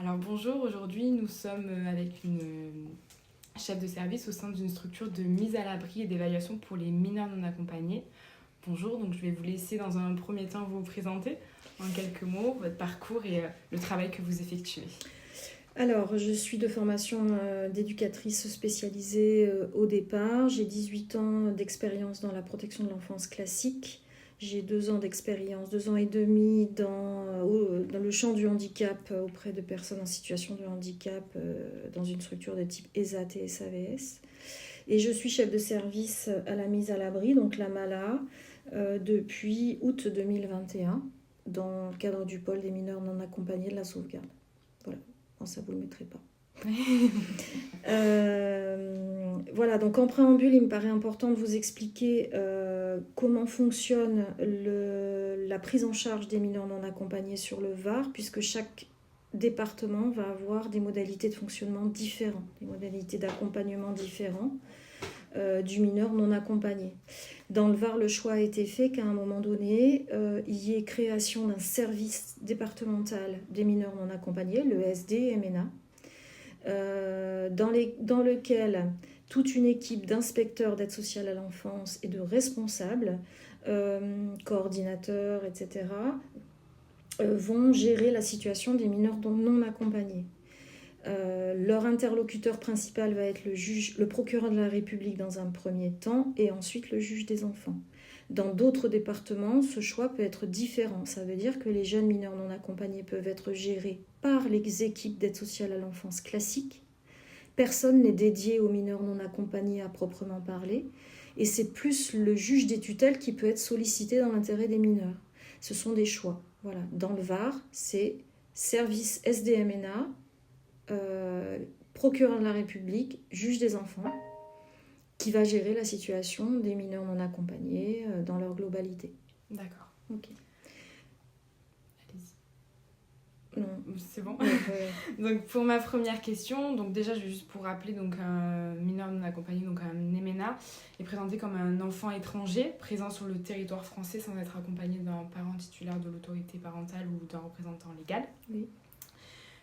Alors bonjour, aujourd'hui nous sommes avec une chef de service au sein d'une structure de mise à l'abri et d'évaluation pour les mineurs non accompagnés. Bonjour, donc je vais vous laisser dans un premier temps vous présenter en quelques mots votre parcours et le travail que vous effectuez. Alors, je suis de formation d'éducatrice spécialisée au départ. J'ai 18 ans d'expérience dans la protection de l'enfance classique. J'ai 2 ans d'expérience, 2 ans et demi dans le champ du handicap auprès de personnes en situation de handicap dans une structure de type ESAT et SAVS. Et je suis chef de service à la mise à l'abri, donc la MALA, depuis août 2021 dans le cadre du pôle des mineurs non accompagnés de la sauvegarde. Voilà. Ça vous le mettrez pas. Voilà, donc en préambule, il me paraît important de vous expliquer comment fonctionne la prise en charge des mineurs non accompagnés sur le Var, puisque chaque département va avoir des modalités de fonctionnement différentes, des modalités d'accompagnement différentes du mineur non accompagné. Dans le Var, le choix a été fait qu'à un moment donné, il y ait création d'un service départemental des mineurs non accompagnés, le SDMNA, dans lequel toute une équipe d'inspecteurs d'aide sociale à l'enfance et de responsables, coordinateurs, etc., vont gérer la situation des mineurs non accompagnés. Leur interlocuteur principal va être le procureur de la République dans un premier temps et ensuite le juge des enfants. Dans d'autres départements, ce choix peut être différent. Ça veut dire que les jeunes mineurs non accompagnés peuvent être gérés par les équipes d'aide sociale à l'enfance classique. Personne n'est dédié aux mineurs non accompagnés à proprement parler. Et c'est plus le juge des tutelles qui peut être sollicité dans l'intérêt des mineurs. Ce sont des choix. Voilà. Dans le Var, c'est service SDMNA, procureur de la République, juge des enfants, qui va gérer la situation des mineurs non accompagnés dans leur globalité. D'accord. Ok. Allez-y. Non, c'est bon. Donc pour ma première question, donc déjà juste pour rappeler, donc un mineur non accompagné, donc un MNA, est présenté comme un enfant étranger présent sur le territoire français sans être accompagné d'un parent titulaire de l'autorité parentale ou d'un représentant légal. Oui.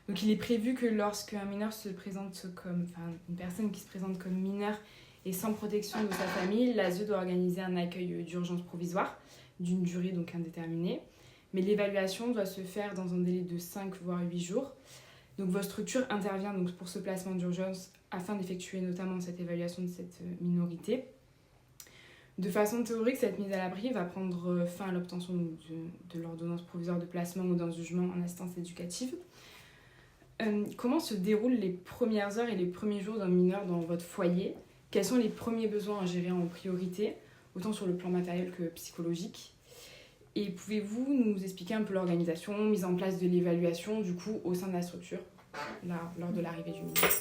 Donc il est prévu que lorsqu'un mineur se présente comme, une personne qui se présente comme mineur et sans protection de sa famille, l'ASE doit organiser un accueil d'urgence provisoire d'une durée donc indéterminée. Mais l'évaluation doit se faire dans un délai de 5 voire 8 jours. Donc votre structure intervient donc pour ce placement d'urgence afin d'effectuer notamment cette évaluation de cette minorité. De façon théorique, cette mise à l'abri va prendre fin à l'obtention de l'ordonnance provisoire de placement ou d'un jugement en assistance éducative. Comment se déroulent les premières heures et les premiers jours d'un mineur dans votre foyer ? Quels sont les premiers besoins à gérer en priorité, autant sur le plan matériel que psychologique ? Et pouvez-vous nous expliquer un peu l'organisation, mise en place de l'évaluation du coup au sein de la structure lors de l'arrivée du mineur ?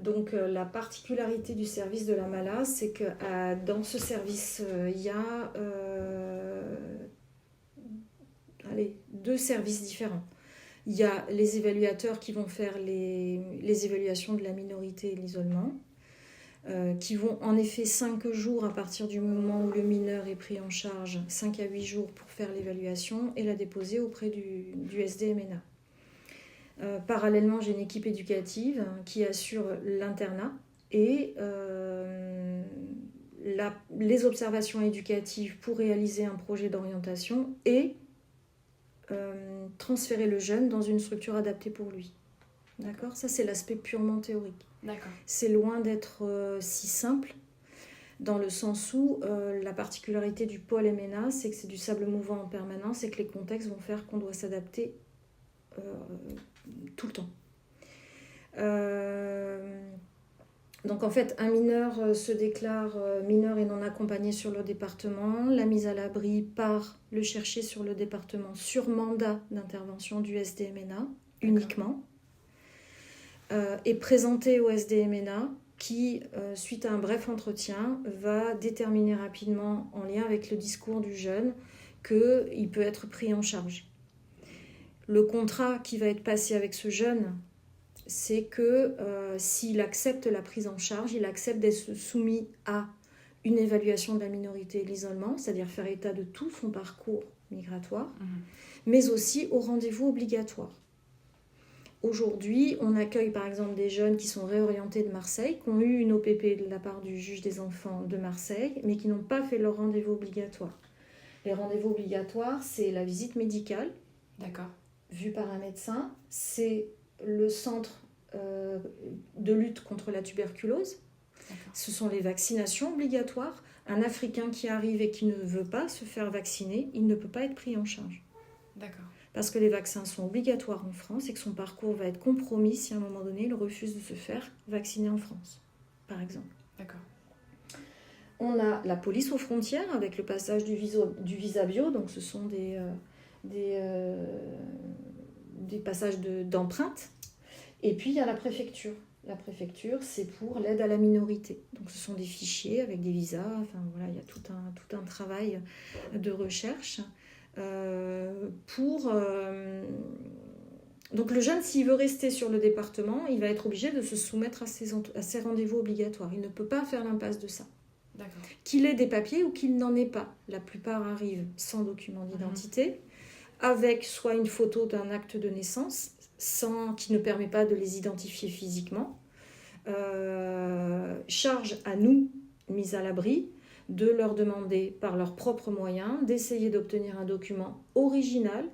Donc la particularité du service de la MALA, c'est que dans ce service, il y a 2 services différents. Il y a les évaluateurs qui vont faire les évaluations de la minorité et de l'isolement, qui vont en effet 5 jours à partir du moment où le mineur est pris en charge, 5 à 8 jours pour faire l'évaluation et la déposer auprès du SDMNA. Parallèlement, j'ai une équipe éducative qui assure l'internat et les observations éducatives pour réaliser un projet d'orientation et transférer le jeune dans une structure adaptée pour lui. D'accord ? Ça, c'est l'aspect purement théorique. D'accord. C'est loin d'être si simple, dans le sens où la particularité du pôle MNA, c'est que c'est du sable mouvant en permanence et que les contextes vont faire qu'on doit s'adapter tout le temps. Donc en fait, un mineur se déclare mineur et non accompagné sur le département. La mise à l'abri part le chercher sur le département sur mandat d'intervention du SDMNA uniquement. Est présenté au SDMNA qui, suite à un bref entretien, va déterminer rapidement, en lien avec le discours du jeune, qu'il peut être pris en charge. Le contrat qui va être passé avec ce jeune, c'est que s'il accepte la prise en charge, il accepte d'être soumis à une évaluation de la minorité et de l'isolement, c'est-à-dire faire état de tout son parcours migratoire, mais aussi au rendez-vous obligatoire. Aujourd'hui, on accueille par exemple des jeunes qui sont réorientés de Marseille, qui ont eu une OPP de la part du juge des enfants de Marseille, mais qui n'ont pas fait leur rendez-vous obligatoire. Les rendez-vous obligatoires, c'est la visite médicale, D'accord. vue par un médecin, c'est le centre de lutte contre la tuberculose, D'accord. ce sont les vaccinations obligatoires. Un Africain qui arrive et qui ne veut pas se faire vacciner, il ne peut pas être pris en charge. D'accord. Parce que les vaccins sont obligatoires en France et que son parcours va être compromis si à un moment donné il refuse de se faire vacciner en France, par exemple. D'accord. On a la police aux frontières avec le passage du visa bio, donc ce sont des passages d'empreintes. Et puis il y a la préfecture. La préfecture, c'est pour l'aide à la minorité. Donc ce sont des fichiers avec des visas, enfin voilà, il y a tout un travail de recherche. Donc le jeune, s'il veut rester sur le département, il va être obligé de se soumettre à ses rendez-vous obligatoires. Il ne peut pas faire l'impasse de ça. D'accord. Qu'il ait des papiers ou qu'il n'en ait pas. La plupart arrivent sans document d'identité, avec soit une photo d'un acte de naissance, qui ne permet pas de les identifier physiquement. Charge à nous, mise à l'abri, de leur demander par leurs propres moyens d'essayer d'obtenir un document original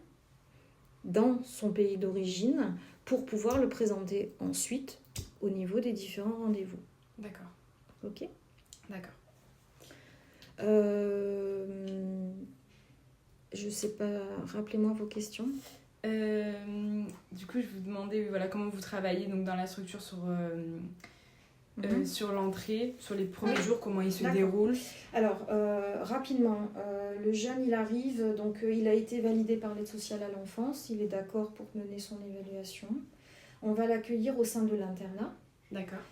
dans son pays d'origine pour pouvoir le présenter ensuite au niveau des différents rendez-vous. D'accord. Ok ? D'accord. Je sais pas, rappelez-moi vos questions. Du coup, je vous demandais comment vous travaillez donc, dans la structure sur l'entrée, sur les premiers jours, comment il se déroule. Alors, rapidement, le jeune, il arrive, donc il a été validé par l'aide sociale à l'enfance, il est d'accord pour mener son évaluation. On va l'accueillir au sein de l'internat. D'accord.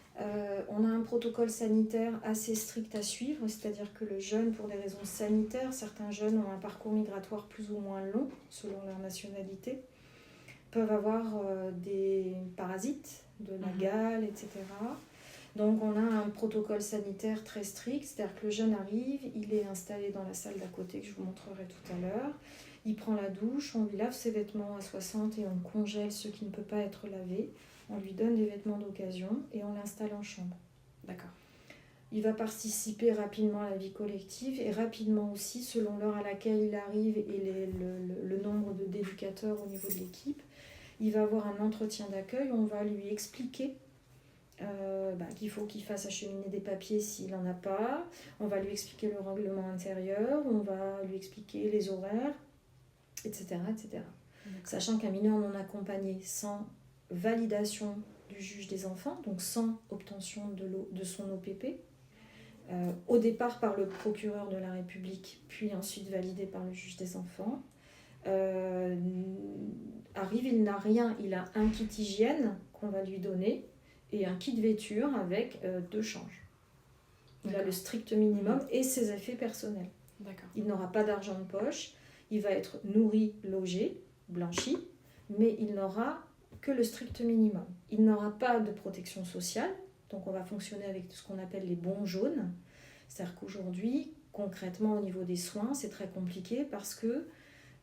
On a un protocole sanitaire assez strict à suivre, c'est-à-dire que le jeune, pour des raisons sanitaires, certains jeunes ont un parcours migratoire plus ou moins long, selon leur nationalité, peuvent avoir des parasites, de la gale, etc. Donc on a un protocole sanitaire très strict, c'est-à-dire que le jeune arrive, il est installé dans la salle d'à côté que je vous montrerai tout à l'heure, il prend la douche, on lui lave ses vêtements à 60 et on congèle ceux qui ne peuvent pas être lavés, on lui donne des vêtements d'occasion et on l'installe en chambre. D'accord. Il va participer rapidement à la vie collective et rapidement aussi, selon l'heure à laquelle il arrive et le nombre d'éducateurs au niveau de l'équipe, il va avoir un entretien d'accueil, on va lui expliquer qu'il faut qu'il fasse acheminer des papiers s'il n'en a pas, on va lui expliquer le règlement intérieur, on va lui expliquer les horaires, etc. etc. Sachant qu'un mineur non accompagné sans validation du juge des enfants, donc sans obtention de son OPP, au départ par le procureur de la République, puis ensuite validé par le juge des enfants, arrive, il n'a rien, il a un kit hygiène qu'on va lui donner, et un kit vêture avec 2 changes. Il a le strict minimum et ses effets personnels. D'accord. Il n'aura pas d'argent de poche, il va être nourri, logé, blanchi, mais il n'aura que le strict minimum. Il n'aura pas de protection sociale, donc on va fonctionner avec ce qu'on appelle les bons jaunes. C'est-à-dire qu'aujourd'hui, concrètement au niveau des soins, c'est très compliqué parce que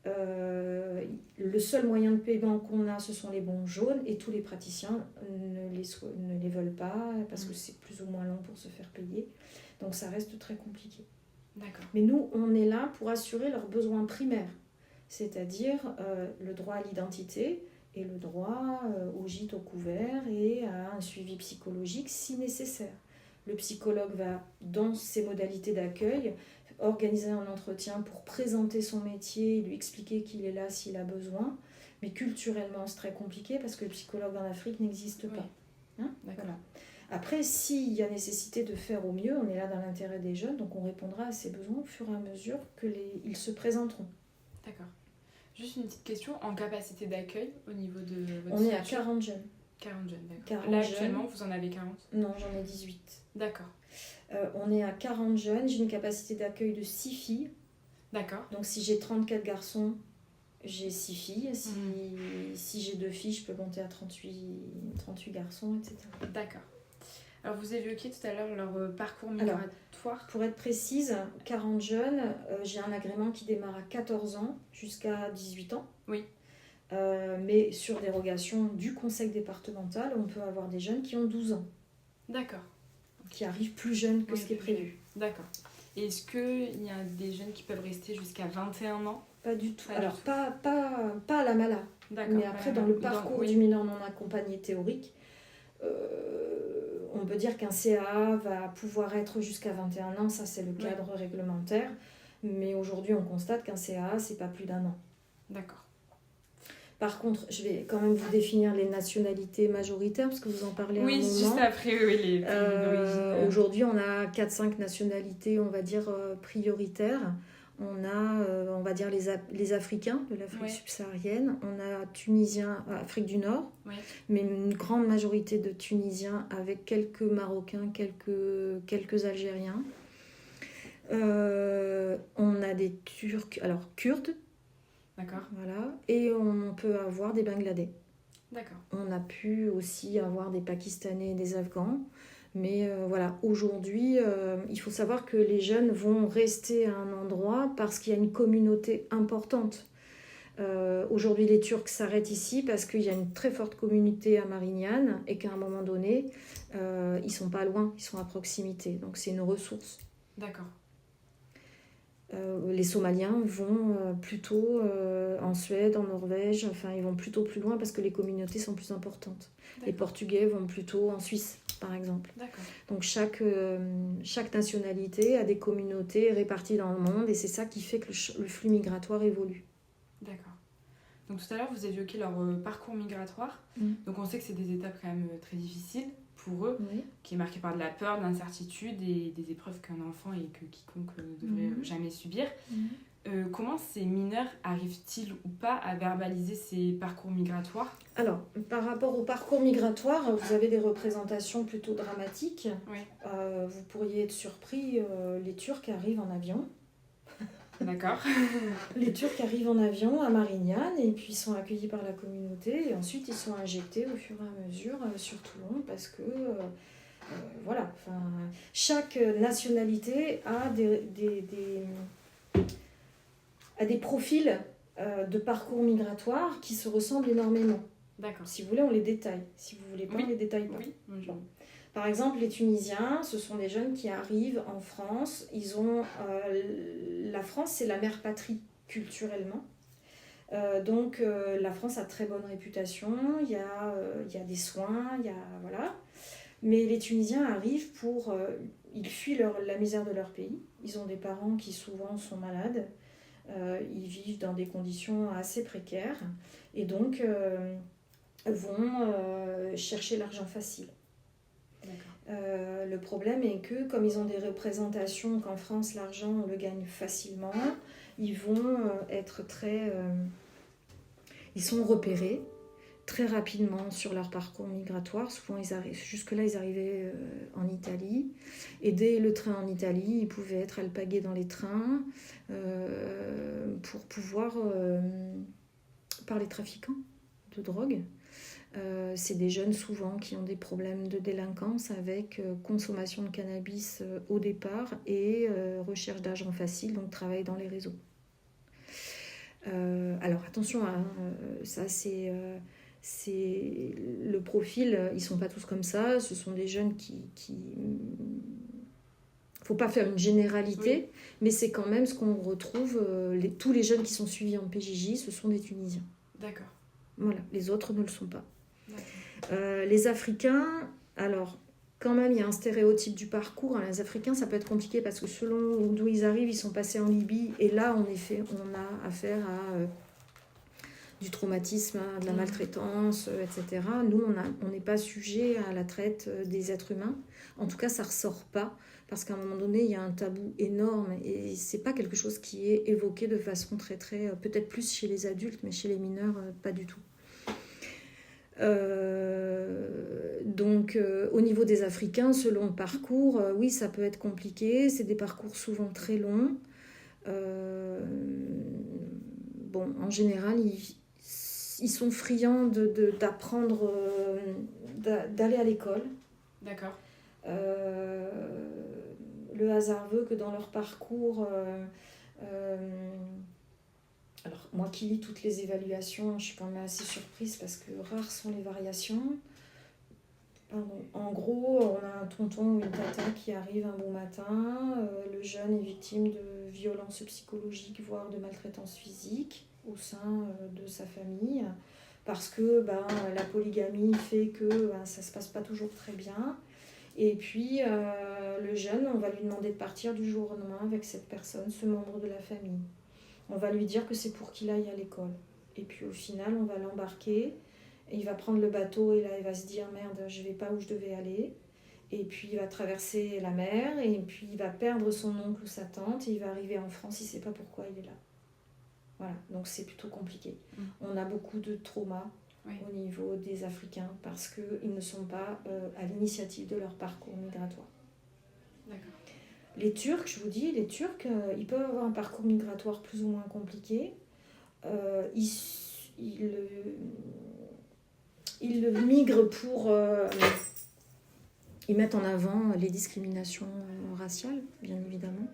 le seul moyen de paiement qu'on a, ce sont les bons jaunes et tous les praticiens ne les veulent pas parce que c'est plus ou moins long pour se faire payer. Donc ça reste très compliqué. D'accord. Mais nous, on est là pour assurer leurs besoins primaires, c'est-à-dire le droit à l'identité et le droit au gîte au couvert et à un suivi psychologique si nécessaire. Le psychologue va, dans ses modalités d'accueil, organiser un entretien pour présenter son métier, lui expliquer qu'il est là s'il a besoin. Mais culturellement, c'est très compliqué parce que le psychologue en Afrique n'existe pas. Hein, voilà. Après, s'il y a nécessité de faire au mieux, on est là dans l'intérêt des jeunes, donc on répondra à ces besoins au fur et à mesure qu'ils se présenteront. D'accord. Juste une petite question, en capacité d'accueil au niveau de votre On est à 40 jeunes. 40 jeunes, d'accord. 40 là, jeunes. actuellement, vous en avez 40 ? Non, j'en ai 18. D'accord. On est à 40 jeunes, j'ai une capacité d'accueil de 6 filles. D'accord. Donc si j'ai 34 garçons, j'ai 6 filles. Si j'ai 2 filles, je peux monter à 38 garçons, etc. D'accord. Alors vous évoquiez tout à l'heure leur parcours migratoire. Alors, pour être précise, 40 jeunes, j'ai un agrément qui démarre à 14 ans jusqu'à 18 ans. Oui. mais sur dérogation du conseil départemental, on peut avoir des jeunes qui ont 12 ans, D'accord. qui arrivent plus jeunes que Oui, ce qui est plus prévu. D'accord. Et est-ce qu'il y a des jeunes qui peuvent rester jusqu'à 21 ans? Pas du tout. Pas Alors, du tout. pas à la mala, D'accord. mais après, dans le parcours du oui. mineur non accompagné théorique, on peut dire qu'un CAA va pouvoir être jusqu'à 21 ans, ça c'est le cadre réglementaire, mais aujourd'hui on constate qu'un CAA c'est pas plus d'1 an. D'accord. Par contre, je vais quand même vous définir les nationalités majoritaires, parce que vous en parlez à un moment. Oui, juste après, oui, les pays d'origine. Aujourd'hui, on a 4-5 nationalités, on va dire, prioritaires. On a, on va dire, les Africains de l'Afrique subsaharienne. On a Tunisiens, Afrique du Nord, mais une grande majorité de Tunisiens avec quelques Marocains, quelques Algériens. On a des Turcs, alors Kurdes. D'accord. Voilà. Et on peut avoir des Bangladais. D'accord. On a pu aussi avoir des Pakistanais et des Afghans. Mais voilà, aujourd'hui, il faut savoir que les jeunes vont rester à un endroit parce qu'il y a une communauté importante. Aujourd'hui, les Turcs s'arrêtent ici parce qu'il y a une très forte communauté à Marignane et qu'à un moment donné, ils ne sont pas loin, ils sont à proximité. Donc c'est une ressource. D'accord. Les Somaliens vont plutôt en Suède, en Norvège, enfin ils vont plutôt plus loin parce que les communautés sont plus importantes. D'accord. Les Portugais vont plutôt en Suisse, par exemple. D'accord. Donc chaque nationalité a des communautés réparties dans le monde et c'est ça qui fait que le flux migratoire évolue. D'accord. Donc tout à l'heure, vous évoquiez leur parcours migratoire. Donc on sait que c'est des étapes quand même très difficiles pour eux, qui est marqué par de la peur, de l'incertitude et des épreuves qu'un enfant et que quiconque ne devrait jamais subir. Comment ces mineurs arrivent-ils ou pas à verbaliser ces parcours migratoires? Alors, par rapport au parcours migratoire, vous avez des représentations plutôt dramatiques. Vous pourriez être surpris, les Turcs arrivent en avion. D'accord. Les Turcs arrivent en avion à Marignane et puis sont accueillis par la communauté et ensuite ils sont injectés au fur et à mesure sur Toulon parce que voilà, chaque nationalité a des profils de parcours migratoire qui se ressemblent énormément. D'accord. Si vous voulez, on les détaille. Si vous voulez pas, on les détaille pas. Oui. Bon. Par exemple, les Tunisiens, ce sont des jeunes qui arrivent en France. Ils ont la France, c'est la mère patrie culturellement. Donc la France a très bonne réputation. Il y a des soins, voilà. Mais les Tunisiens arrivent ils fuient la misère de leur pays. Ils ont des parents qui souvent sont malades. Ils vivent dans des conditions assez précaires et donc vont chercher l'argent facile. Le problème est que comme ils ont des représentations qu'en France l'argent on le gagne facilement, ils vont être ils sont repérés très rapidement sur leur parcours migratoire. Souvent jusque-là ils arrivaient en Italie et dès le train en Italie ils pouvaient être alpagués dans les trains pour pouvoir par les trafiquants de drogue. C'est des jeunes souvent qui ont des problèmes de délinquance avec consommation de cannabis au départ et recherche d'argent facile, donc travail dans les réseaux. Alors attention, ça c'est le profil, ils sont pas tous comme ça, ce sont des jeunes qui faut pas faire une généralité, mais c'est quand même ce qu'on retrouve, tous les jeunes qui sont suivis en PJJ, ce sont des Tunisiens. D'accord. Voilà, les autres ne le sont pas. Les Africains, alors quand même il y a un stéréotype du parcours. Les Africains ça peut être compliqué parce que selon d'où ils arrivent, ils sont passés en Libye et là en effet on a affaire à du traumatisme, de la maltraitance, etc. Nous on n'est pas sujet à la traite des êtres humains. En tout cas ça ressort pas parce qu'à un moment donné il y a un tabou énorme et c'est pas quelque chose qui est évoqué de façon très peut-être plus chez les adultes mais chez les mineurs pas du tout. Donc au niveau des Africains, selon le parcours, oui ça peut être compliqué, c'est des parcours souvent très longs. Bon, en général ils sont friands d'apprendre, d'aller à l'école. D'accord. Le hasard veut que dans leur parcours Alors, moi qui lis toutes les évaluations, je suis quand même assez surprise parce que rares sont les variations. Pardon. En gros, on a un tonton ou une tata qui arrive un bon matin. Le jeune est victime de violences psychologiques, voire de maltraitance physique au sein de sa famille. Parce que la polygamie fait que ça ne se passe pas toujours très bien. Et puis, le jeune, on va lui demander de partir du jour au lendemain avec cette personne, ce membre de la famille. On va lui dire que c'est pour qu'il aille à l'école. Et puis au final, on va l'embarquer. Et il va prendre le bateau et là, il va se dire merde, je vais pas où je devais aller. Et puis il va traverser la mer et puis il va perdre son oncle ou sa tante et il va arriver en France, il sait pas pourquoi il est là. Voilà, donc c'est plutôt compliqué. On a beaucoup de traumas au niveau des Africains parce qu'ils ne sont pas à l'initiative de leur parcours migratoire. D'accord. Les Turcs, je vous dis, ils peuvent avoir un parcours migratoire plus ou moins compliqué. Ils migrent pour... ils mettent en avant les discriminations raciales, bien évidemment.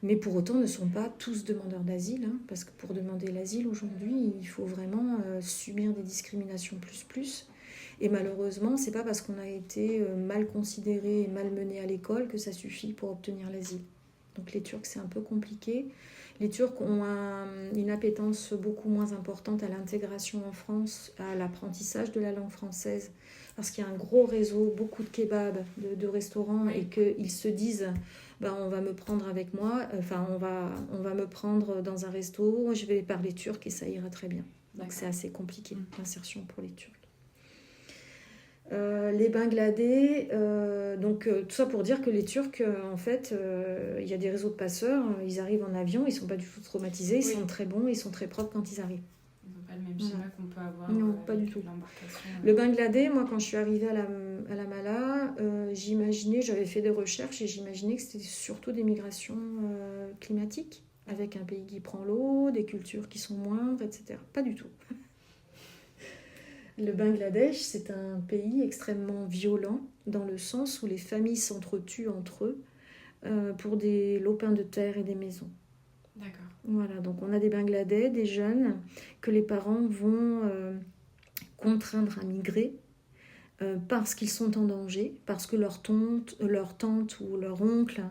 Mais pour autant, ne sont pas tous demandeurs d'asile. Parce que pour demander l'asile, aujourd'hui, il faut vraiment subir des discriminations plus. Et malheureusement, c'est pas parce qu'on a été mal considéré et malmené à l'école que ça suffit pour obtenir l'asile. Donc les Turcs, c'est un peu compliqué. Les Turcs ont une appétence beaucoup moins importante à l'intégration en France, à l'apprentissage de la langue française, parce qu'il y a un gros réseau, beaucoup de kebabs, de restaurants, et qu'ils se disent on va me prendre avec moi, on va me prendre dans un resto, je vais parler turc et ça ira très bien. Donc c'est assez compliqué, l'insertion pour les Turcs. Les Bangladais, tout ça pour dire que les Turcs, en fait, il y a des réseaux de passeurs, ils arrivent en avion, ils sont pas du tout traumatisés, ils sont très bons, ils sont très propres quand ils arrivent. Pas le même schéma qu'on peut avoir. Non, pas du tout. Le Bangladesh, moi, quand je suis arrivée à la Mala, j'avais fait des recherches et j'imaginais que c'était surtout des migrations climatiques, avec un pays qui prend l'eau, des cultures qui sont moindres, etc. Pas du tout. Le Bangladesh, c'est un pays extrêmement violent dans le sens où les familles s'entretuent entre eux pour des lopins de terre et des maisons. D'accord. Voilà, donc on a des Bangladais, des jeunes que les parents vont contraindre à migrer parce qu'ils sont en danger, parce que leur tante ou leur oncle...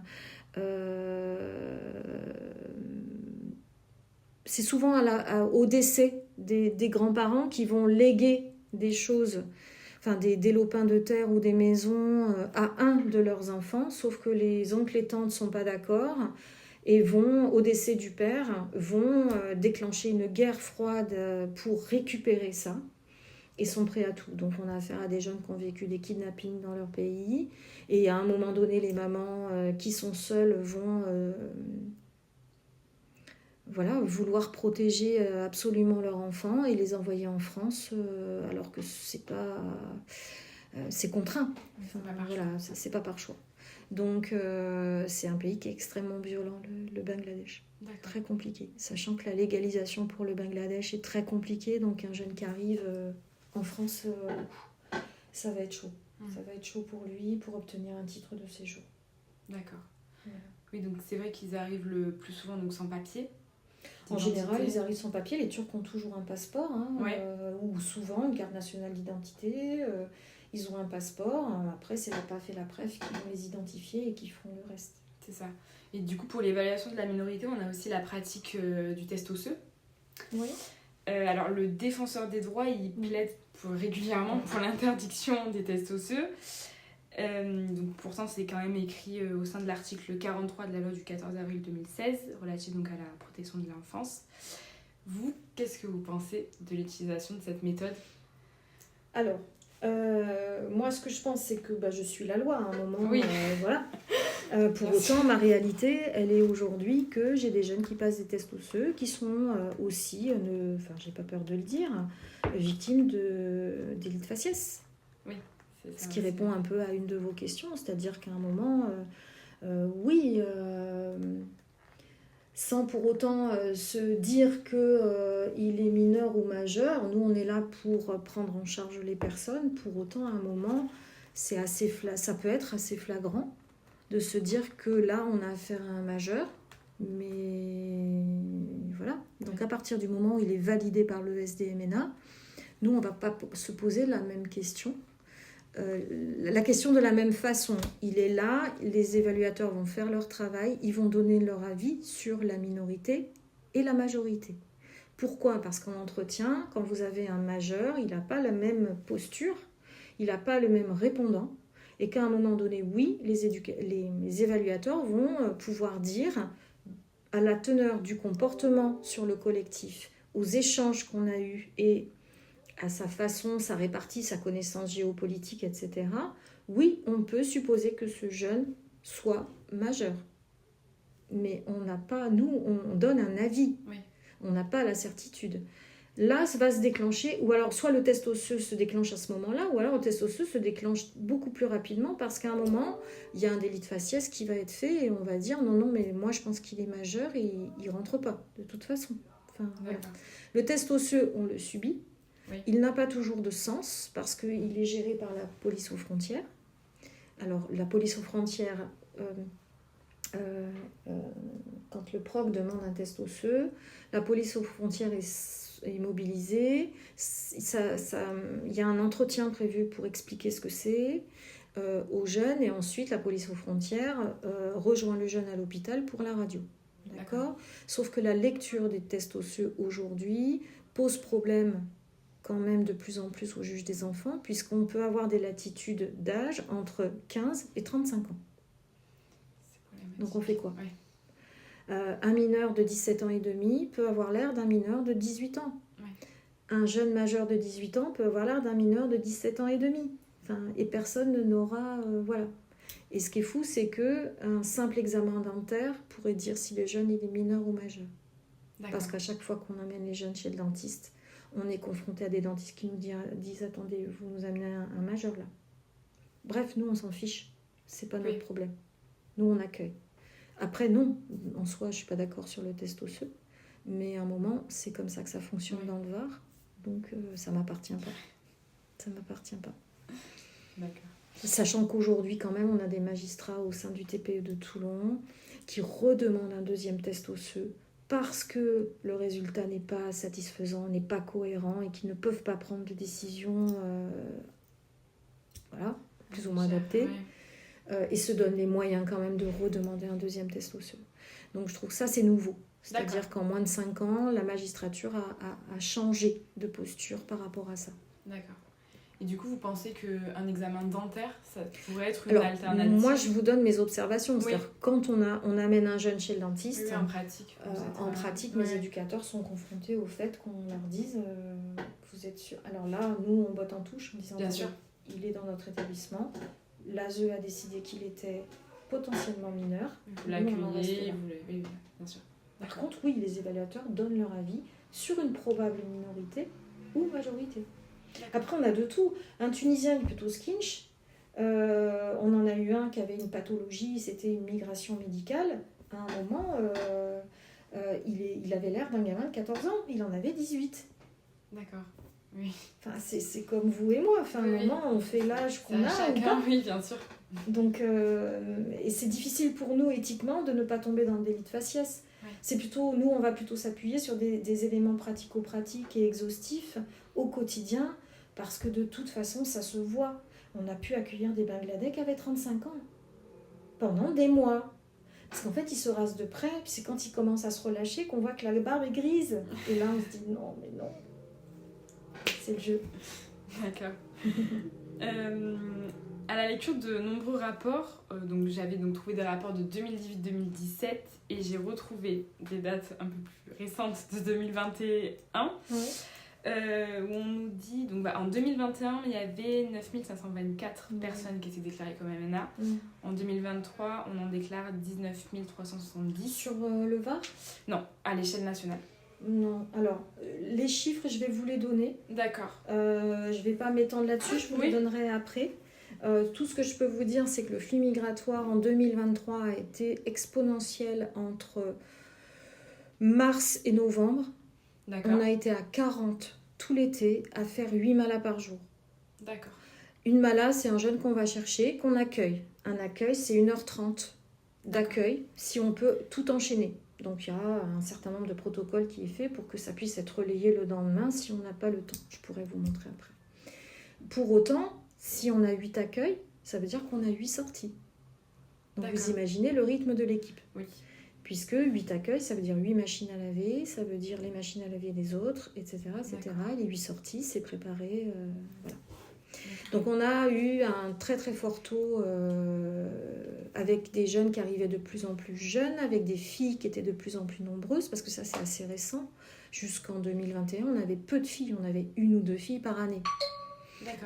c'est souvent au décès des grands-parents qui vont léguer des choses, des lopins de terre ou des maisons à un de leurs enfants, sauf que les oncles et tantes ne sont pas d'accord et vont, au décès du père, déclencher une guerre froide pour récupérer ça et sont prêts à tout. Donc on a affaire à des jeunes qui ont vécu des kidnappings dans leur pays et à un moment donné, les mamans qui sont seules vont... vouloir protéger absolument leur enfant et les envoyer en France alors que c'est pas c'est contraint. C'est pas par choix. Donc c'est un pays qui est extrêmement violent, le Bangladesh. D'accord. Très compliqué, sachant que la légalisation pour le Bangladesh est très compliquée, donc un jeune qui arrive en France, ça va être chaud. Ça va être chaud pour lui pour obtenir un titre de séjour. D'accord. Voilà. Oui, donc c'est vrai qu'ils arrivent le plus souvent donc sans papier. En général, ils arrivent sans papier. Les Turcs ont toujours un passeport, ou souvent une carte nationale d'identité. Ils ont un passeport. Après, c'est la PAF et la PREF qui vont les identifier et qui feront le reste. C'est ça. Et du coup, pour l'évaluation de la minorité, on a aussi la pratique du test osseux. Oui. Alors, le défenseur des droits, il plaide régulièrement pour l'interdiction des tests osseux. Donc pourtant c'est quand même écrit au sein de l'article 43 de la loi du 14 avril 2016 relative donc à la protection de l'enfance. Vous, qu'est-ce que vous pensez de l'utilisation de cette méthode ? Alors, moi ce que je pense c'est que je suis la loi à un moment, voilà. Pour autant, ma réalité, elle est aujourd'hui que j'ai des jeunes qui passent des tests osseux, qui sont aussi, j'ai pas peur de le dire, victimes de délits de faciès. Oui. Ce qui répond un peu à une de vos questions, c'est-à-dire qu'à un moment, sans pour autant se dire qu'il est mineur ou majeur, nous on est là pour prendre en charge les personnes, pour autant à un moment, ça peut être assez flagrant de se dire que là on a affaire à un majeur Mais voilà. Donc à partir du moment où il est validé par le SDMNA, nous, on ne va pas se poser la même question. La question de la même façon. Il est là, les évaluateurs vont faire leur travail, ils vont donner leur avis sur la minorité et la majorité. Pourquoi ? Parce qu'en entretien, quand vous avez un majeur, il n'a pas la même posture, il n'a pas le même répondant, et qu'à un moment donné, oui, les évaluateurs vont pouvoir dire à la teneur du comportement sur le collectif, aux échanges qu'on a eus et à sa façon, sa répartie, sa connaissance géopolitique, etc., oui, on peut supposer que ce jeune soit majeur. Mais on n'a pas, nous, on donne un avis. Oui. On n'a pas la certitude. Là, ça va se déclencher, ou alors soit le test osseux se déclenche à ce moment-là, ou alors le test osseux se déclenche beaucoup plus rapidement parce qu'à un moment, il y a un délit de faciès qui va être fait et on va dire non, mais moi je pense qu'il est majeur et il ne rentre pas, de toute façon. Enfin, voilà. Le test osseux, on le subit. Oui. Il n'a pas toujours de sens parce qu'il est géré par la police aux frontières. Alors, la police aux frontières, quand le proc demande un test osseux, la police aux frontières est mobilisée. Il y a un entretien prévu pour expliquer ce que c'est aux jeunes et ensuite la police aux frontières rejoint le jeune à l'hôpital pour la radio. D'accord ? Sauf que la lecture des tests osseux aujourd'hui pose problème quand même de plus en plus aux juges des enfants, puisqu'on peut avoir des latitudes d'âge entre 15 et 35 ans. Donc on fait quoi ? Un mineur de 17 ans et demi peut avoir l'air d'un mineur de 18 ans. Ouais. Un jeune majeur de 18 ans peut avoir l'air d'un mineur de 17 ans et demi. Enfin, et personne n'aura... voilà. Et ce qui est fou, c'est qu'un simple examen dentaire pourrait dire si le jeune il est mineur ou majeur. Parce qu'à chaque fois qu'on amène les jeunes chez le dentiste, on est confronté à des dentistes qui nous disent attendez, vous nous amenez un majeur là. Bref, nous on s'en fiche, c'est pas notre problème. Nous on accueille. Après non, en soi je suis pas d'accord sur le test osseux, mais à un moment c'est comme ça que ça fonctionne dans le Var, donc ça m'appartient pas. Ça m'appartient pas. D'accord. Sachant qu'aujourd'hui quand même on a des magistrats au sein du TPE de Toulon qui redemandent un deuxième test osseux parce que le résultat n'est pas satisfaisant, n'est pas cohérent et qu'ils ne peuvent pas prendre de décision plus ou moins adaptée, et se donnent les moyens quand même de redemander un deuxième test osseux. Donc je trouve que ça c'est nouveau. C'est-à-dire qu'en moins de 5 ans, la magistrature a changé de posture par rapport à ça. D'accord. Et du coup, vous pensez qu'un examen dentaire, ça pourrait être une alternative ? Moi, je vous donne mes observations. C'est-à-dire quand on amène un jeune chez le dentiste, en pratique, mes éducateurs sont confrontés au fait qu'on leur dise vous êtes sûr ? Alors là, nous, on botte en touche en disant bien sûr. Il est dans notre établissement. L'ASE a décidé qu'il était potentiellement mineur. Vous l'accueillez, oui, bien sûr. Par contre, oui, les évaluateurs donnent leur avis sur une probable minorité ou majorité. Après, on a de tout. Un Tunisien est plutôt skinch. On en a eu un qui avait une pathologie, c'était une migration médicale. À un moment, il avait l'air d'un gamin de 14 ans. Il en avait 18. D'accord. Oui. Enfin, c'est comme vous et moi. Enfin, à un moment, on fait l'âge qu'on a. Chacun, oui, bien sûr. Donc, et c'est difficile pour nous éthiquement de ne pas tomber dans le délit de faciès. Ouais. C'est plutôt, nous, on va plutôt s'appuyer sur des éléments pratico-pratiques et exhaustifs au quotidien, parce que de toute façon, ça se voit. On a pu accueillir des Bangladais qui avaient 35 ans, pendant des mois. Parce qu'en fait, ils se rasent de près, puis c'est quand ils commencent à se relâcher qu'on voit que la barbe est grise. Et là, on se dit non, mais non. C'est le jeu. D'accord. À la lecture de nombreux rapports, j'avais trouvé des rapports de 2018-2017 et j'ai retrouvé des dates un peu plus récentes de 2021 où on nous dit, en 2021 il y avait 9524 personnes qui étaient déclarées comme MNA. En 2023 on en déclare 19 370. Sur le Var ? Non, à l'échelle nationale. Non, alors les chiffres je vais vous les donner. D'accord. Je vais pas m'étendre là-dessus, je vous les donnerai après. Tout ce que je peux vous dire, c'est que le flux migratoire en 2023 a été exponentiel entre mars et novembre. D'accord. On a été à 40 tout l'été, à faire 8 malas par jour. D'accord. Une mala, c'est un jeune qu'on va chercher, qu'on accueille. Un accueil, c'est 1h30 d'accueil, si on peut tout enchaîner. Donc il y a un certain nombre de protocoles qui est fait pour que ça puisse être relayé le lendemain si on n'a pas le temps. Je pourrais vous montrer après. Pour autant, si on a 8 accueils, ça veut dire qu'on a 8 sorties. Donc vous imaginez le rythme de l'équipe. Oui. Puisque 8 accueils, ça veut dire 8 machines à laver, ça veut dire les machines à laver des autres, etc. etc. Les 8 sorties, c'est préparé. Voilà. Donc on a eu un très très fort taux avec des jeunes qui arrivaient de plus en plus jeunes, avec des filles qui étaient de plus en plus nombreuses, parce que ça c'est assez récent. Jusqu'en 2021, on avait peu de filles, on avait 1 ou 2 filles par année.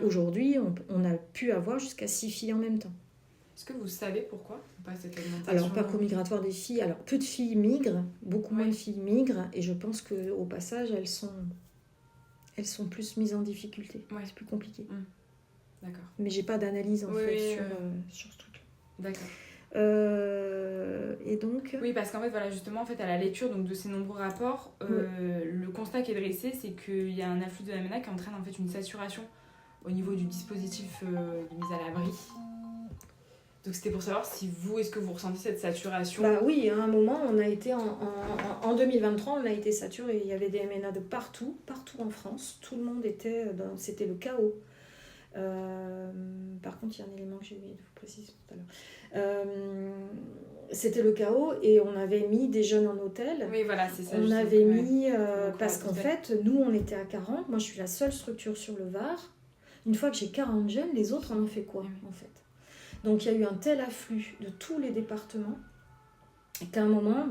Aujourd'hui, on a pu avoir jusqu'à 6 filles en même temps. Est-ce que vous savez pourquoi pas cette augmentation? Alors, parcours migratoire des filles. Alors, peu de filles migrent, beaucoup moins de filles migrent, et je pense qu'au passage, elles sont plus mises en difficulté. C'est plus compliqué. D'accord. Mais j'ai pas d'analyse en fait sur ce truc. D'accord. Et donc... Oui, parce qu'en fait, voilà, justement, en fait, à la lecture donc, de ces nombreux rapports, le constat qui est dressé, c'est qu'il y a un afflux de la MENA qui entraîne en fait une saturation au niveau du dispositif de mise à l'abri. Donc c'était pour savoir si vous, est-ce que vous ressentez cette saturation? Bah oui, à un moment, on a été en 2023, on a été saturé. Il y avait des MNA de partout en France. Tout le monde était c'était le chaos. Par contre, il y a un élément que j'ai oublié de vous préciser tout à l'heure. C'était le chaos et on avait mis des jeunes en hôtel. Oui, voilà, c'est ça. On avait mis... parce qu'en fait, nous, on était à 40. Moi, je suis la seule structure sur le Var. Une fois que j'ai 40 jeunes, les autres en ont fait quoi, en fait? Donc, il y a eu un tel afflux de tous les départements qu'à un moment,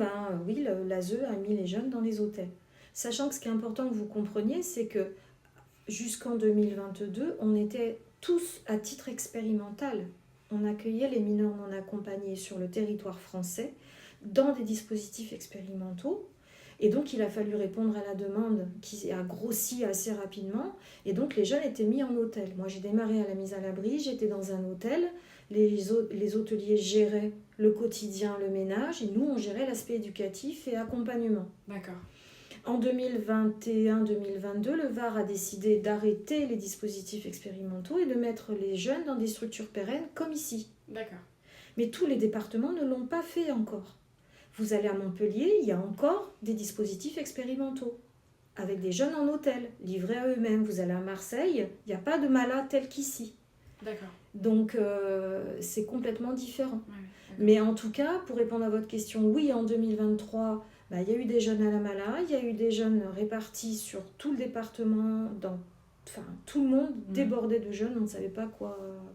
oui, l'ASE a mis les jeunes dans les hôtels. Sachant que ce qui est important que vous compreniez, c'est que jusqu'en 2022, on était tous à titre expérimental. On accueillait les mineurs non accompagnés sur le territoire français dans des dispositifs expérimentaux. Et donc, il a fallu répondre à la demande qui a grossi assez rapidement. Et donc, les jeunes étaient mis en hôtel. Moi, j'ai démarré à la mise à l'abri, j'étais dans un hôtel. Les hôteliers géraient le quotidien, le ménage. Et nous, on gérait l'aspect éducatif et accompagnement. D'accord. En 2021-2022, le Var a décidé d'arrêter les dispositifs expérimentaux et de mettre les jeunes dans des structures pérennes comme ici. D'accord. Mais tous les départements ne l'ont pas fait encore. Vous allez à Montpellier, il y a encore des dispositifs expérimentaux avec des jeunes en hôtel, livrés à eux-mêmes. Vous allez à Marseille, il n'y a pas de malades tels qu'ici. D'accord. Donc, c'est complètement différent. Ouais, mais en tout cas, pour répondre à votre question, oui, en 2023... il y a eu des jeunes à la Mala, il y a eu des jeunes répartis sur tout le département, tout le monde débordait de jeunes, on ne savait pas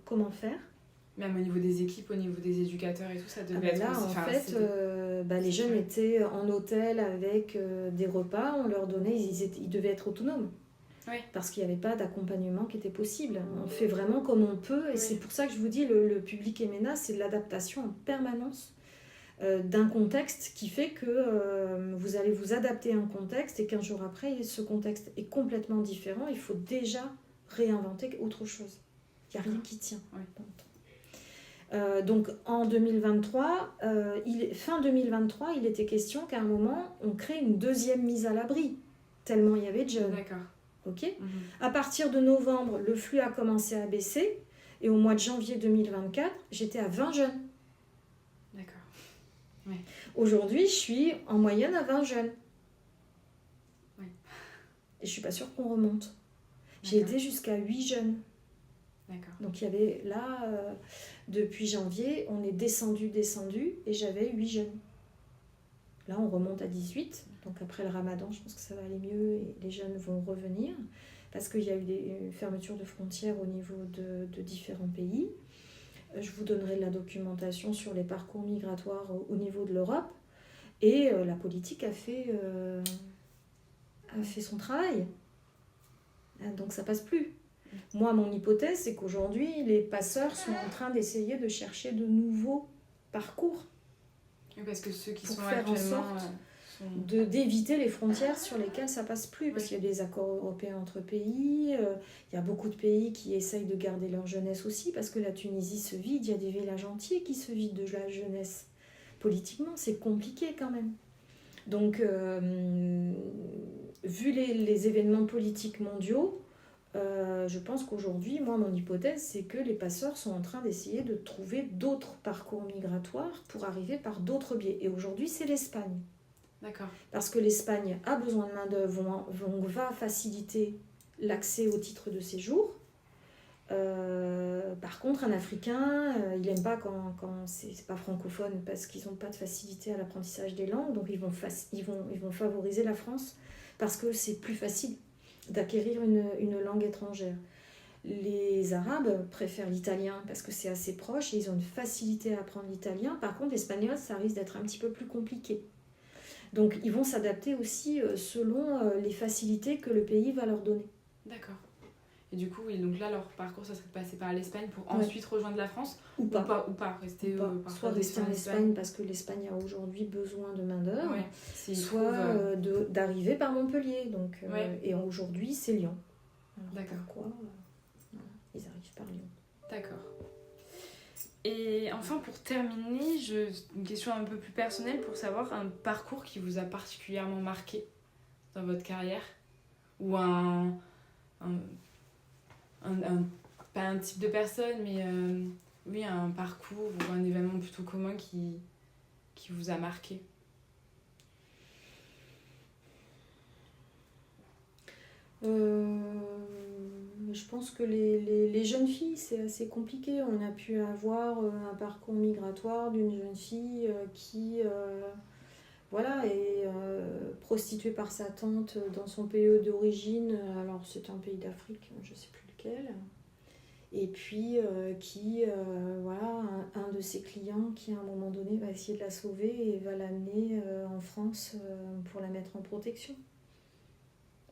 comment faire. Même au niveau des équipes, au niveau des éducateurs et tout, ça devait être là, aussi... en fait, les jeunes étaient en hôtel avec des repas, on leur donnait, ils devaient être autonomes. Oui. Parce qu'il n'y avait pas d'accompagnement qui était possible. On fait vraiment comme on peut, et c'est pour ça que je vous dis, le public EMENA, c'est de l'adaptation en permanence. D'un contexte qui fait que vous allez vous adapter à un contexte et 15 jours après, ce contexte est complètement différent. Il faut déjà réinventer autre chose. Il n'y a rien qui tient. Donc en 2023, fin 2023, il était question qu'à un moment, on crée une deuxième mise à l'abri, tellement il y avait de jeunes. D'accord. Okay. À partir de novembre, le flux a commencé à baisser et au mois de janvier 2024, j'étais à 20 jeunes. D'accord. Ouais. Aujourd'hui, je suis en moyenne à 20 jeunes. Ouais. Et je suis pas sûre qu'on remonte. J'ai été jusqu'à 8 jeunes. D'accord. Donc il y avait là, depuis janvier, on est descendu, et j'avais 8 jeunes. Là, on remonte à 18. Donc après le ramadan, je pense que ça va aller mieux et les jeunes vont revenir. Parce qu'il y a eu des fermetures de frontières au niveau de différents pays. Je vous donnerai de la documentation sur les parcours migratoires au niveau de l'Europe. Et la politique a fait son travail. Donc ça passe plus. Moi, mon hypothèse, c'est qu'aujourd'hui, les passeurs sont en train d'essayer de chercher de nouveaux parcours. Oui, parce que ceux qui pour sont faire actuellement... en sorte d'éviter les frontières sur lesquelles ça passe plus. Parce qu'il y a des accords européens entre pays. Il y a beaucoup de pays qui essayent de garder leur jeunesse aussi. Parce que la Tunisie se vide. Il y a des villages entiers qui se vident de la jeunesse. Politiquement, c'est compliqué quand même. Donc, vu les événements politiques mondiaux, je pense qu'aujourd'hui, moi, mon hypothèse, c'est que les passeurs sont en train d'essayer de trouver d'autres parcours migratoires pour arriver par d'autres biais. Et aujourd'hui, c'est l'Espagne. D'accord. Parce que l'Espagne a besoin de main-d'œuvre, va faciliter l'accès au titre de séjour. Par contre, un Africain, il n'aime pas quand c'est pas francophone parce qu'ils n'ont pas de facilité à l'apprentissage des langues, donc ils vont favoriser la France parce que c'est plus facile d'acquérir une langue étrangère. Les Arabes préfèrent l'italien parce que c'est assez proche et ils ont une facilité à apprendre l'italien. Par contre, l'espagnol, ça risque d'être un petit peu plus compliqué. Donc, ils vont s'adapter aussi selon les facilités que le pays va leur donner. D'accord. Et du coup, oui, donc là, leur parcours, ça serait de passer par l'Espagne pour ensuite rejoindre la France ou pas rester soit rester en Espagne parce que l'Espagne a aujourd'hui besoin de main-d'œuvre, soit d'arriver par Montpellier. Donc, et aujourd'hui, c'est Lyon. Alors, d'accord. Pourquoi ils arrivent par Lyon. D'accord. Et enfin, pour terminer, une question un peu plus personnelle pour savoir un parcours qui vous a particulièrement marqué dans votre carrière ou pas un type de personne, mais oui, un parcours ou un événement plutôt commun qui vous a marqué. Je pense que les jeunes filles, c'est assez compliqué. On a pu avoir un parcours migratoire d'une jeune fille qui est prostituée par sa tante dans son pays d'origine. Alors c'est un pays d'Afrique, je ne sais plus lequel. Et puis un de ses clients qui à un moment donné va essayer de la sauver et va l'amener en France pour la mettre en protection.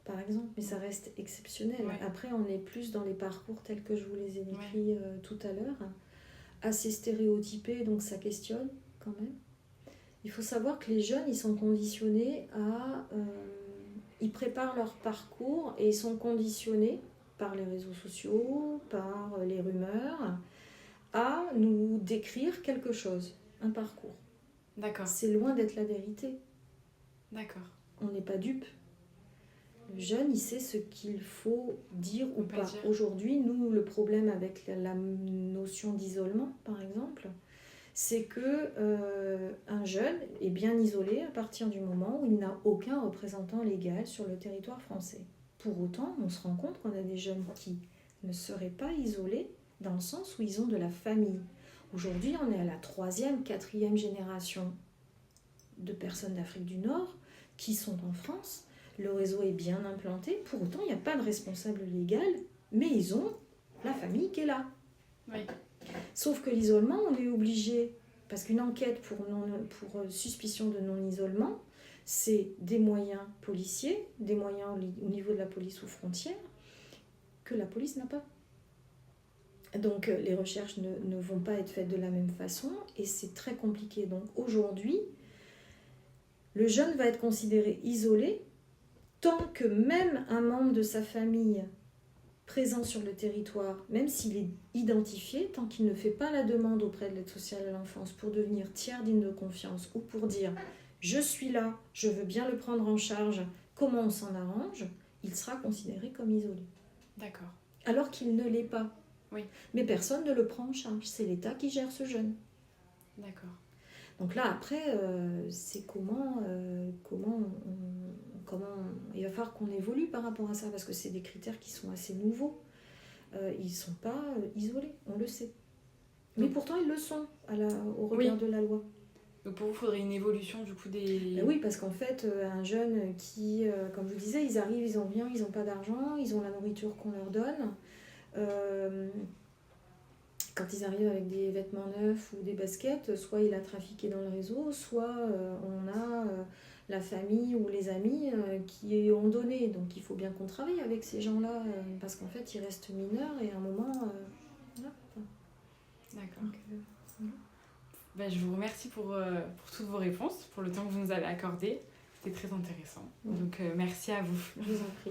Par exemple, mais ça reste exceptionnel. Ouais. Après, on est plus dans les parcours tels que je vous les ai décrits tout à l'heure, assez stéréotypés, donc ça questionne quand même. Il faut savoir que les jeunes, ils sont conditionnés ils préparent leur parcours et ils sont conditionnés par les réseaux sociaux, par les rumeurs, à nous décrire quelque chose, un parcours. D'accord. C'est loin d'être la vérité. D'accord. On n'est pas dupe. Le jeune, il sait ce qu'il faut dire ou pas. Aujourd'hui, nous, le problème avec la notion d'isolement, par exemple, c'est que un jeune est bien isolé à partir du moment où il n'a aucun représentant légal sur le territoire français. Pour autant, on se rend compte qu'on a des jeunes qui ne seraient pas isolés dans le sens où ils ont de la famille. Aujourd'hui, on est à la 3e, 4e génération de personnes d'Afrique du Nord qui sont en France. Le réseau est bien implanté, pour autant il n'y a pas de responsable légal, mais ils ont la famille qui est là. Oui. Sauf que l'isolement, on est obligé, parce qu'une enquête pour suspicion de non-isolement, c'est des moyens policiers, des moyens au niveau de la police aux frontières, que la police n'a pas. Donc les recherches ne vont pas être faites de la même façon, et c'est très compliqué. Donc aujourd'hui, le jeune va être considéré isolé, tant que même un membre de sa famille présent sur le territoire, même s'il est identifié, tant qu'il ne fait pas la demande auprès de l'aide sociale à l'enfance pour devenir tiers digne de confiance ou pour dire « je suis là, je veux bien le prendre en charge, comment on s'en arrange », il sera considéré comme isolé. D'accord. Alors qu'il ne l'est pas. Oui. Mais personne ne le prend en charge, c'est l'État qui gère ce jeune. D'accord. Donc là, après, c'est comment il va falloir qu'on évolue par rapport à ça, parce que c'est des critères qui sont assez nouveaux. Ils ne sont pas isolés, on le sait. Mais pourtant, ils le sont au regard de la loi. Donc pour vous, il faudrait une évolution du coup des... Oui, parce qu'en fait, un jeune qui, comme je vous disais, ils arrivent, ils n'ont rien, ils n'ont pas d'argent, ils ont la nourriture qu'on leur donne. Quand ils arrivent avec des vêtements neufs ou des baskets, soit il a trafiqué dans le réseau, soit on a la famille ou les amis qui ont donné. Donc il faut bien qu'on travaille avec ces gens-là, parce qu'en fait ils restent mineurs et à un moment... voilà. D'accord. Donc, je vous remercie pour toutes vos réponses, pour le temps que vous nous avez accordé. C'était très intéressant. Donc merci à vous. Je vous en prie.